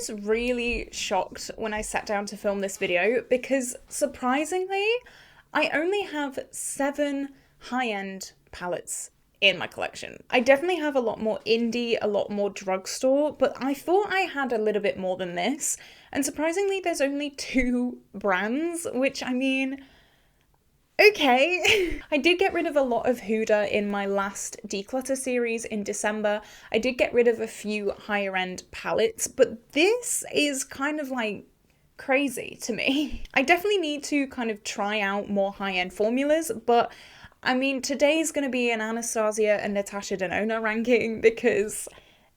was really shocked when I sat down to film this video because surprisingly, I only have 7 high-end palettes in my collection. I definitely have a lot more indie, a lot more drugstore, but I thought I had a little bit more than this. And surprisingly, there's only 2 brands, which I mean, okay. I did get rid of a lot of Huda in my last declutter series in December. I did get rid of a few higher end palettes, but this is kind of like crazy to me. I definitely need to kind of try out more high-end formulas, but I mean, today's going to be an Anastasia and Natasha Denona ranking because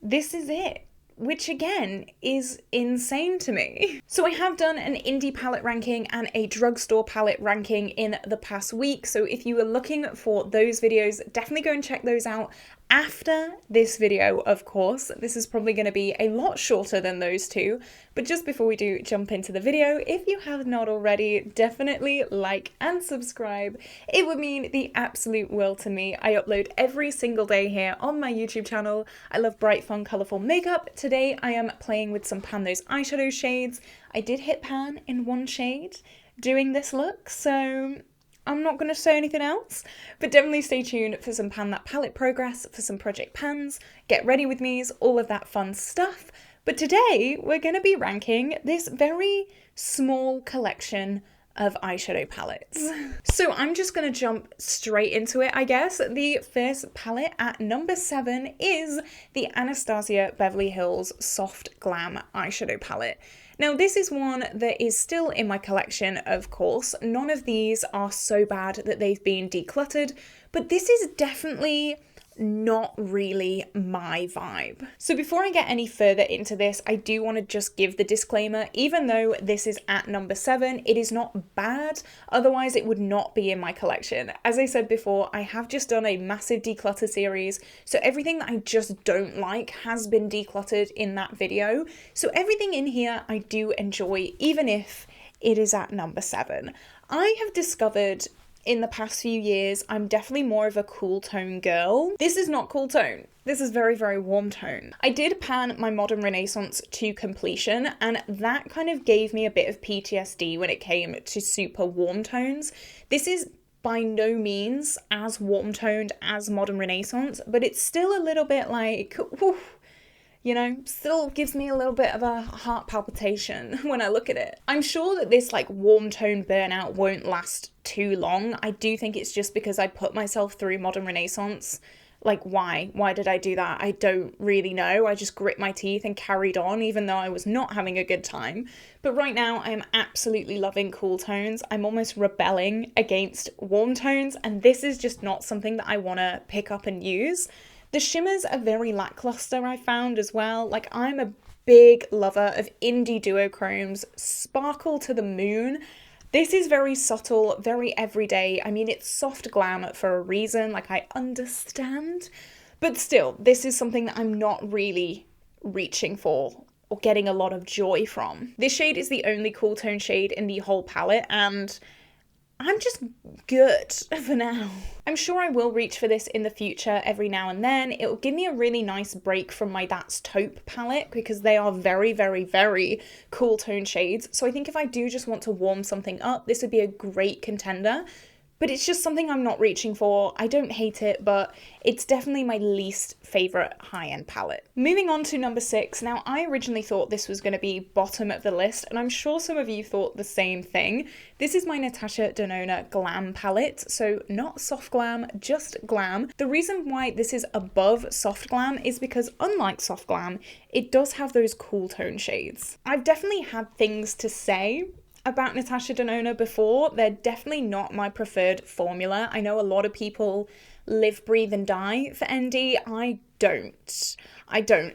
this is it, which again is insane to me. So I have done an indie palette ranking and a drugstore palette ranking in the past week. So if you were looking for those videos, definitely go and check those out after this video, of course. This is probably going to be a lot shorter than those 2. But just before we do jump into the video, if you have not already, definitely like and subscribe. It would mean the absolute world to me. I upload every single day here on my YouTube channel. I love bright, fun, colourful makeup. Today I am playing with some Those Eyeshadow shades. I did hit pan in one shade doing this look, so I'm not going to say anything else, but definitely stay tuned for some Pan That Palette progress, for some project pans, get ready with me's, all of that fun stuff. But today we're going to be ranking this very small collection of eyeshadow palettes. So I'm just going to jump straight into it, I guess. The first palette at number 7 is the Anastasia Beverly Hills Soft Glam eyeshadow palette. Now this is one that is still in my collection, of course. None of these are so bad that they've been decluttered, but this is definitely not really my vibe. So before I get any further into this, I do want to just give the disclaimer, even though this is at number 7, it is not bad, otherwise it would not be in my collection. As I said before, I have just done a massive declutter series, so everything that I just don't like has been decluttered in that video. So everything in here I do enjoy, even if it is at number 7. I have discovered in the past few years, I'm definitely more of a cool tone girl. This is not cool tone. This is very, very warm tone. I did pan my Modern Renaissance to completion, and that kind of gave me a bit of PTSD when it came to super warm tones. This is by no means as warm toned as Modern Renaissance, but it's still a little bit like, whew, you know, still gives me a little bit of a heart palpitation when I look at it. I'm sure that this like warm tone burnout won't last too long. I do think it's just because I put myself through Modern Renaissance. Like, why? Why did I do that? I don't really know. I just grit my teeth and carried on, even though I was not having a good time. But right now, I am absolutely loving cool tones. I'm almost rebelling against warm tones, and this is just not something that I want to pick up and use. The shimmers are very lackluster, I found, as well. Like, I'm a big lover of indie duochromes, sparkle to the moon. This is very subtle, very everyday. I mean, it's soft glam for a reason, like I understand. But still, this is something that I'm not really reaching for or getting a lot of joy from. This shade is the only cool tone shade in the whole palette, and I'm just good for now. I'm sure I will reach for this in the future every now and then. It will give me a really nice break from my That's Taupe palette because they are very, very, very cool tone shades. So I think if I do just want to warm something up, this would be a great contender. But it's just something I'm not reaching for. I don't hate it, but it's definitely my least favourite high-end palette. Moving on to number 6. Now, I originally thought this was going to be bottom of the list, and I'm sure some of you thought the same thing. This is my Natasha Denona Glam palette, so not soft glam, just glam. The reason why this is above soft glam is because unlike soft glam, it does have those cool tone shades. I've definitely had things to say about Natasha Denona before. They're definitely not my preferred formula. I know a lot of people live, breathe and die for ND. I don't.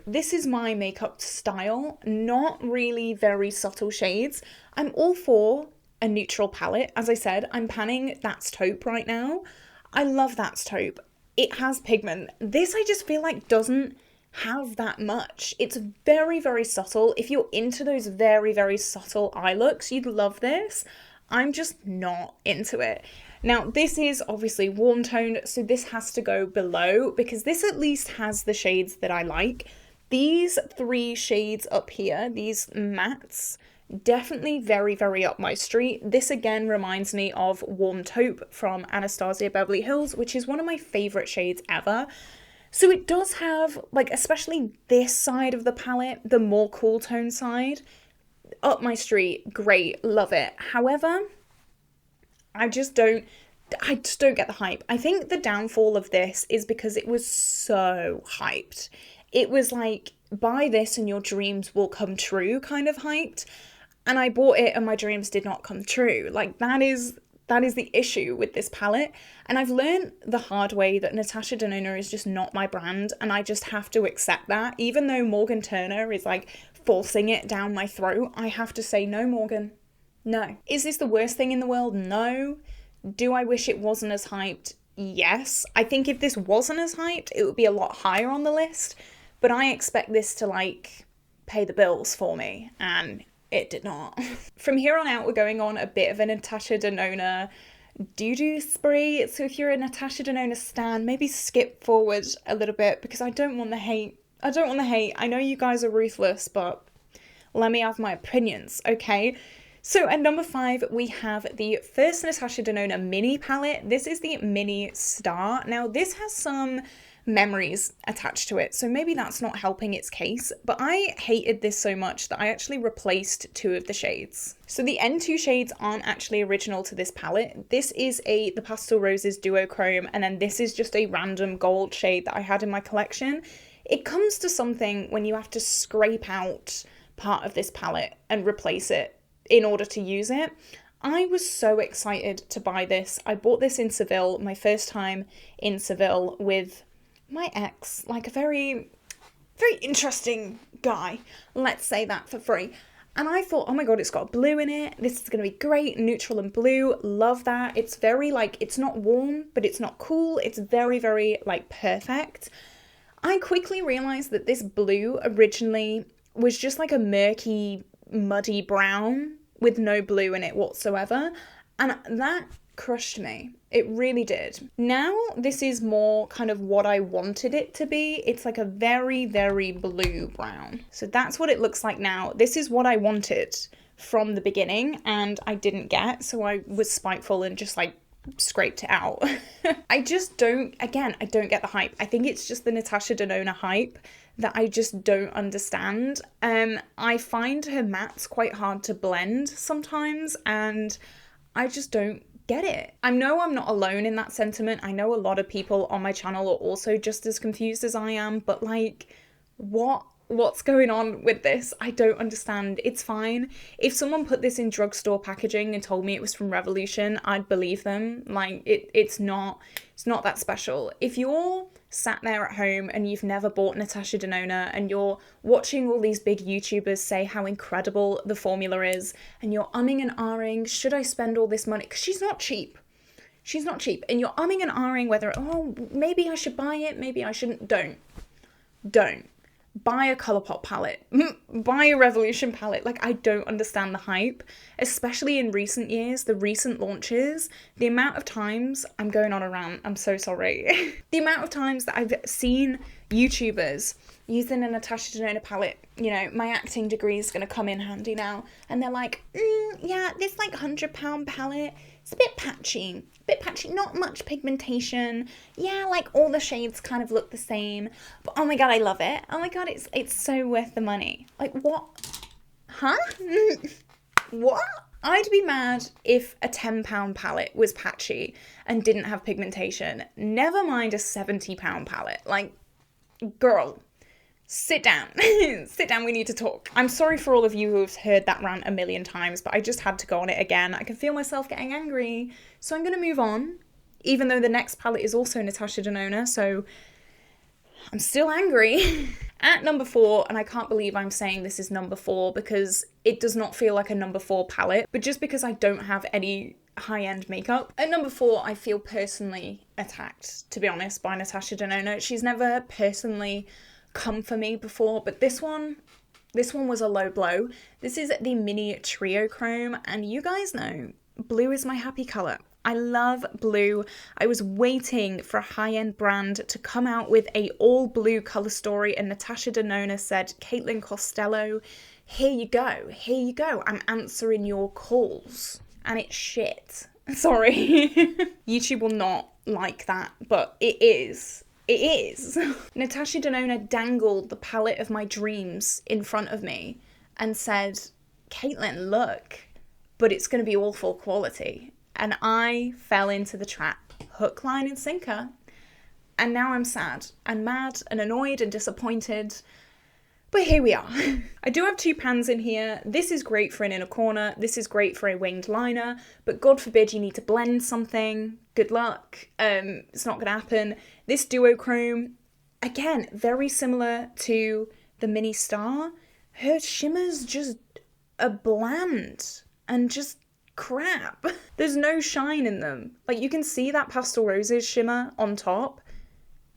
This is my makeup style, not really very subtle shades. I'm all for a neutral palette. As I said, I'm panning That's Taupe right now. I love That's Taupe. It has pigment. This I just feel like doesn't have that much. It's very, very subtle. If you're into those very, very subtle eye looks, you'd love this. I'm just not into it. Now, this is obviously warm toned, so this has to go below because this at least has the shades that I like. These three shades up here, these mattes, definitely very, very up my street. This again reminds me of Warm Taupe from Anastasia Beverly Hills, which is one of my favorite shades ever. So it does have, like, especially this side of the palette, the more cool tone side, up my street, great, love it. However, I just don't get the hype. I think the downfall of this is because it was so hyped. It was like, buy this and your dreams will come true kind of hyped. And I bought it and my dreams did not come true. Like, that is the issue with this palette. And I've learned the hard way that Natasha Denona is just not my brand, and I just have to accept that. Even though Morgan Turner is like forcing it down my throat, I have to say, no, Morgan, no. Is this the worst thing in the world? No. Do I wish it wasn't as hyped? Yes. I think if this wasn't as hyped, it would be a lot higher on the list. But I expect this to, like, pay the bills for me, and it did not. From here on out, we're going on a bit of a Natasha Denona doo-doo spree. So if you're a Natasha Denona stan, maybe skip forward a little bit, because I don't want the hate. I know you guys are ruthless, but let me have my opinions, okay? So at number 5, we have the first Natasha Denona mini palette. This is the Mini Star. Now, this has some memories attached to it, so maybe that's not helping its case, but I hated this so much that I actually replaced 2 of the shades. So the N2 shades aren't actually original to this palette. This is the Pastel Roses Duochrome, and then this is just a random gold shade that I had in my collection. It comes to something when you have to scrape out part of this palette and replace it in order to use it. I was so excited to buy this. I bought this in Seville, my first time in Seville with my ex, like a very, very interesting guy, let's say that for free. And I thought, oh my god, it's got blue in it, this is going to be great, neutral and blue, love that. It's very, like, it's not warm, but it's not cool, it's very, very, like, perfect. I quickly realised that this blue originally was just like a murky, muddy brown with no blue in it whatsoever, and that crushed me. It really did. Now this is more kind of what I wanted it to be. It's like a very, very blue brown. So that's what it looks like now. This is what I wanted from the beginning and I didn't get, so I was spiteful and just like scraped it out. I don't get the hype. I think it's just the Natasha Denona hype that I just don't understand. I find her mattes quite hard to blend sometimes, and I just don't get it. I know I'm not alone in that sentiment. I know a lot of people on my channel are also just as confused as I am, but like, what's going on with this? I don't understand. It's fine. If someone put this in drugstore packaging and told me it was from Revolution, I'd believe them. Like, it's not that special. If you're sat there at home and you've never bought Natasha Denona and you're watching all these big YouTubers say how incredible the formula is, and you're umming and ahhing, should I spend all this money? Because she's not cheap. She's not cheap. And you're umming and ahhing whether, oh, maybe I should buy it, maybe I shouldn't. Don't. Buy a Colourpop palette. Buy a Revolution palette. Like, I don't understand the hype, especially in recent years, the recent launches. The amount of times, I'm going on a rant, I'm so sorry. The amount of times that I've seen YouTubers using a Natasha Denona palette, you know, my acting degree is going to come in handy now, and they're like, yeah, this like £100 palette, it's a bit patchy, not much pigmentation, yeah, like all the shades kind of look the same, but oh my god, I love it, oh my god, it's so worth the money. Like, what? Huh? What? I'd be mad if a £10 palette was patchy and didn't have pigmentation, never mind a £70 palette. Like, girl, sit down. Sit down, we need to talk. I'm sorry for all of you who have heard that rant a million times, but I just had to go on it again. I can feel myself getting angry, so I'm going to move on, even though the next palette is also Natasha Denona, so I'm still angry. At number 4, and I can't believe I'm saying this is number 4 because it does not feel like a number 4 palette, but just because I don't have any high-end makeup. At number 4, I feel personally attacked, to be honest, by Natasha Denona. She's never personally come for me before, but this one was a low blow. This is the Mini Triochrome, and you guys know blue is my happy colour. I love blue. I was waiting for a high-end brand to come out with a all blue color story, and Natasha Denona said, Caitlin Costello, here you go, here you go. I'm answering your calls. And it's shit. Sorry. YouTube will not like that, but it is. It is. Natasha Denona dangled the palette of my dreams in front of me and said, Caitlin, look, but it's going to be awful quality. And I fell into the trap, hook, line, and sinker. And now I'm sad and mad and annoyed and disappointed. But here we are. I do have 2 pans in here. This is great for an inner corner. This is great for a winged liner. But God forbid you need to blend something. Good luck. It's not going to happen. This Duochrome, again, very similar to the Mini Star. Her shimmers just are bland and just crap. There's no shine in them. Like, you can see that Pastel Roses shimmer on top.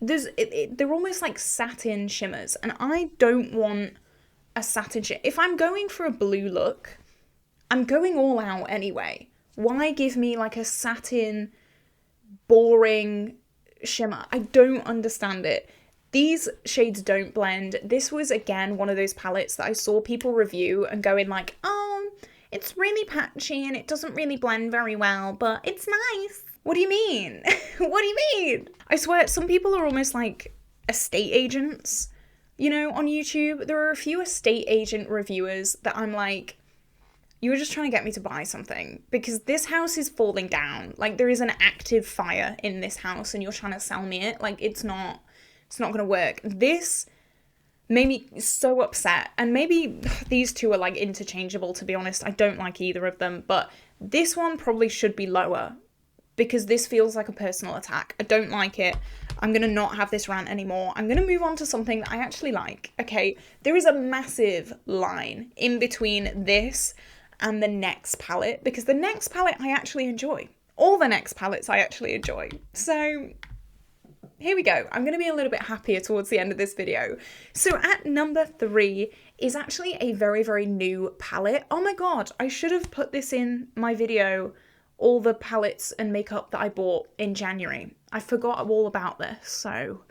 They're almost like satin shimmers, and I don't want a satin shimmer. If I'm going for a blue look, I'm going all out anyway. Why give me like a satin, boring shimmer? I don't understand it. These shades don't blend. This was, again, one of those palettes that I saw people review and going like, oh, it's really patchy and it doesn't really blend very well, but it's nice. What do you mean? What do you mean? I swear, some people are almost like estate agents, you know, on YouTube. There are a few estate agent reviewers that I'm like, you were just trying to get me to buy something because this house is falling down. Like, there is an active fire in this house and you're trying to sell me it. Like, it's not going to work. This made me so upset. And maybe these two are like interchangeable, to be honest. I don't like either of them, but this one probably should be lower, because this feels like a personal attack. I don't like it. I'm going to not have this rant anymore. I'm going to move on to something that I actually like. Okay, there is a massive line in between this and the next palette, because the next palette I actually enjoy. All the next palettes I actually enjoy. So here we go. I'm going to be a little bit happier towards the end of this video. So at number 3 is actually a very, very new palette. Oh my god, I should have put this in my video, all the palettes and makeup that I bought in January. I forgot all about this, so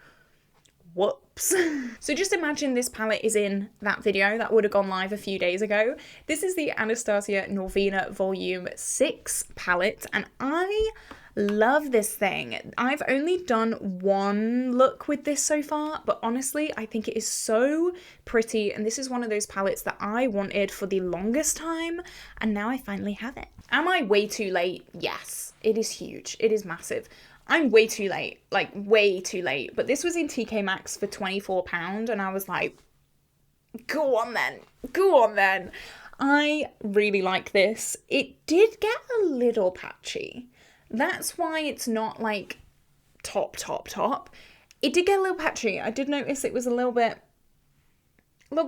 whoops. So just imagine this palette is in that video that would have gone live a few days ago. This is the Anastasia Norvina Volume 6 palette, and I love this thing. I've only done one look with this so far, but honestly, I think it is so pretty, and this is one of those palettes that I wanted for the longest time, and now I finally have it. Am I way too late? Yes. It is huge. It is massive. I'm way too late, like way too late, but this was in TK Maxx for £24, and I was like, go on then, go on then. I really like this. It did get a little patchy. That's why it's not like top. It did get a little patchy. I did notice it was a little bit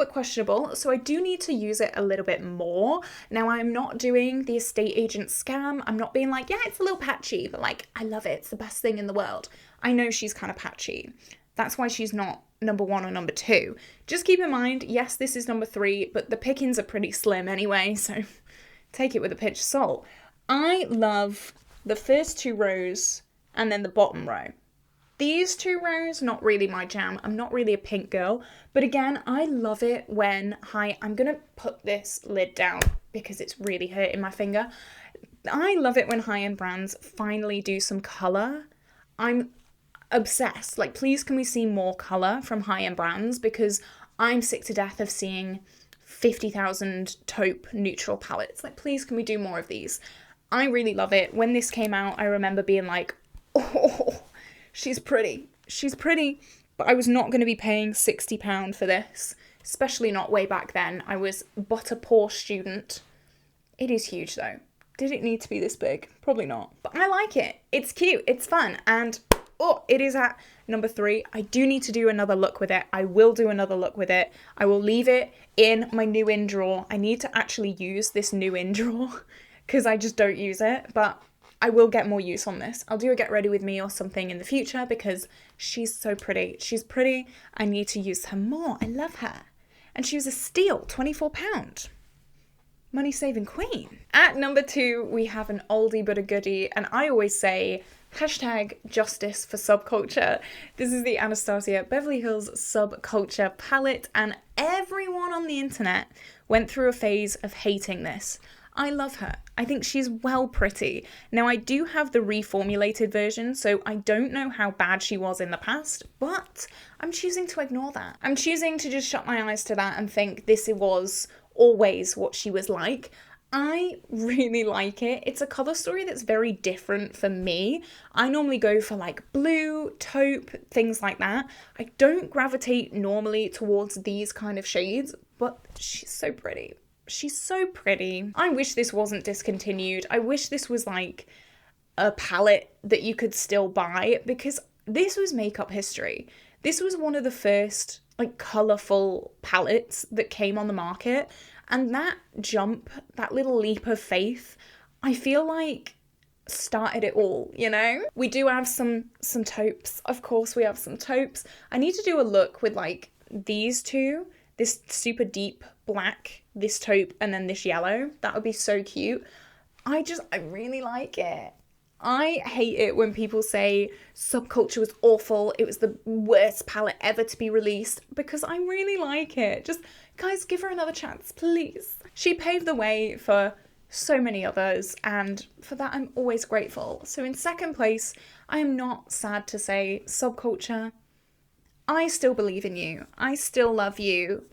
questionable, so I do need to use it a little bit more. Now, I'm not doing the estate agent scam. I'm not being like, yeah, it's a little patchy, but like, I love it. It's the best thing in the world. I know she's kind of patchy. That's why she's not number 1 or number 2. Just keep in mind, yes, this is number 3, but the pickings are pretty slim anyway, so take it with a pinch of salt. I love the first 2 rows and then the bottom row. These 2 rows, not really my jam. I'm not really a pink girl. But again, I love it when I'm going to put this lid down because it's really hurting my finger. I love it when high-end brands finally do some colour. I'm obsessed. Like, please can we see more colour from high-end brands, because I'm sick to death of seeing 50,000 taupe neutral palettes. Like, please can we do more of these? I really love it. When this came out, I remember being like, oh, she's pretty, but I was not going to be paying £60 for this, especially not way back then. I was but a poor student. It is huge though. Did it need to be this big? Probably not, but I like it. It's cute, it's fun, and oh, it is at number 3. I do need to do another look with it. I will do another look with it. I will leave it in my new in drawer. I need to actually use this new in drawer because I just don't use it, but I will get more use on this. I'll do a Get Ready With Me or something in the future because she's so pretty. She's pretty. I need to use her more. I love her. And she was a steal, £24. money saving queen. At number 2, we have an oldie but a goodie, and I always say hashtag justice for subculture. This is the Anastasia Beverly Hills Subculture palette, and everyone on the internet went through a phase of hating this. I love her. I think she's well pretty. Now, I do have the reformulated version, so I don't know how bad she was in the past, but I'm choosing to ignore that. I'm choosing to just shut my eyes to that and think this was always what she was like. I really like it. It's a colour story that's very different for me. I normally go for like blue, taupe, things like that. I don't gravitate normally towards these kind of shades, but she's so pretty. She's so pretty. I wish this wasn't discontinued. I wish this was like a palette that you could still buy, because this was makeup history. This was one of the first like colourful palettes that came on the market. And that jump, that little leap of faith, I feel like started it all, you know? We do have some taupes. Of course we have some taupes. I need to do a look with like these two, this super deep black, this taupe, and then this yellow. That would be so cute. I really like it. I hate it when people say Subculture was awful, it was the worst palette ever to be released, because I really like it. Just, guys, give her another chance, please. She paved the way for so many others, and for that I'm always grateful. So in second place, I am not sad to say, Subculture, I still believe in you. I still love you.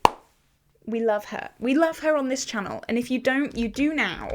We love her. We love her on this channel, and if you don't, you do now.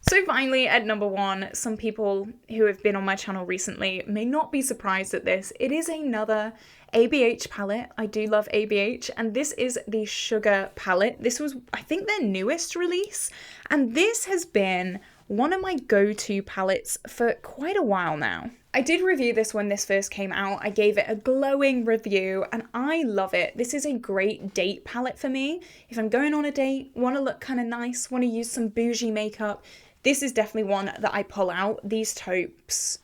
So finally, at number 1, some people who have been on my channel recently may not be surprised at this. It is another ABH palette. I do love ABH, and this is the Sugar palette. This was, I think, their newest release, and this has been one of my go-to palettes for quite a while now. I did review this when this first came out. I gave it a glowing review and I love it. This is a great date palette for me. If I'm going on a date, want to look kind of nice, want to use some bougie makeup, this is definitely one that I pull out. These taupes,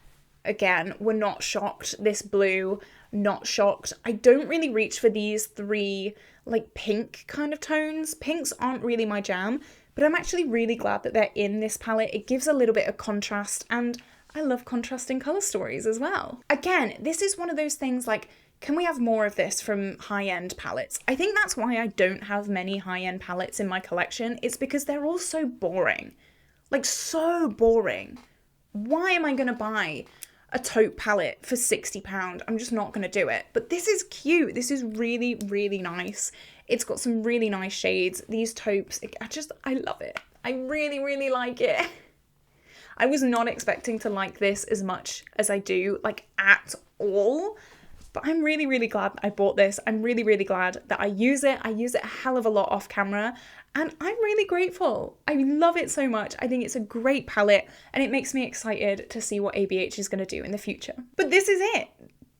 again, were not shocked. This blue, not shocked. I don't really reach for these 3 like pink kind of tones. Pinks aren't really my jam, but I'm actually really glad that they're in this palette. It gives a little bit of contrast, and I love contrasting colour stories as well. Again, this is one of those things like, can we have more of this from high-end palettes? I think that's why I don't have many high-end palettes in my collection. It's because they're all so boring. Like, so boring. Why am I going to buy a taupe palette for £60? I'm just not going to do it. But this is cute. This is really, really nice. It's got some really nice shades. These taupes, I love it. I really, really like it. I was not expecting to like this as much as I do, like at all, but I'm really, really glad I bought this. I'm really, really glad that I use it. I use it a hell of a lot off camera, and I'm really grateful. I love it so much. I think it's a great palette, and it makes me excited to see what ABH is going to do in the future. But this is it.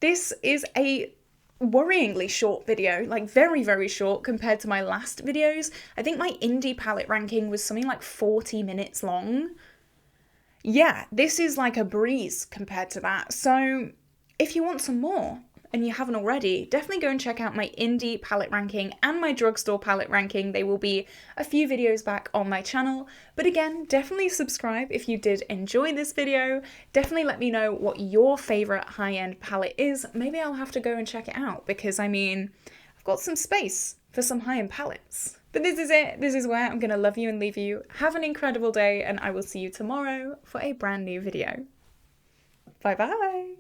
This is a worryingly short video, like very, very short compared to my last videos. I think my indie palette ranking was something like 40 minutes long. Yeah, this is like a breeze compared to that. So if you want some more and you haven't already, definitely go and check out my indie palette ranking and my drugstore palette ranking. They will be a few videos back on my channel. But again, definitely subscribe if you did enjoy this video. Definitely let me know what your favorite high-end palette is. Maybe I'll have to go and check it out, because I mean, I've got some space for some high-end palettes. But this is it. This is where I'm going to love you and leave you. Have an incredible day, and I will see you tomorrow for a brand new video. Bye bye.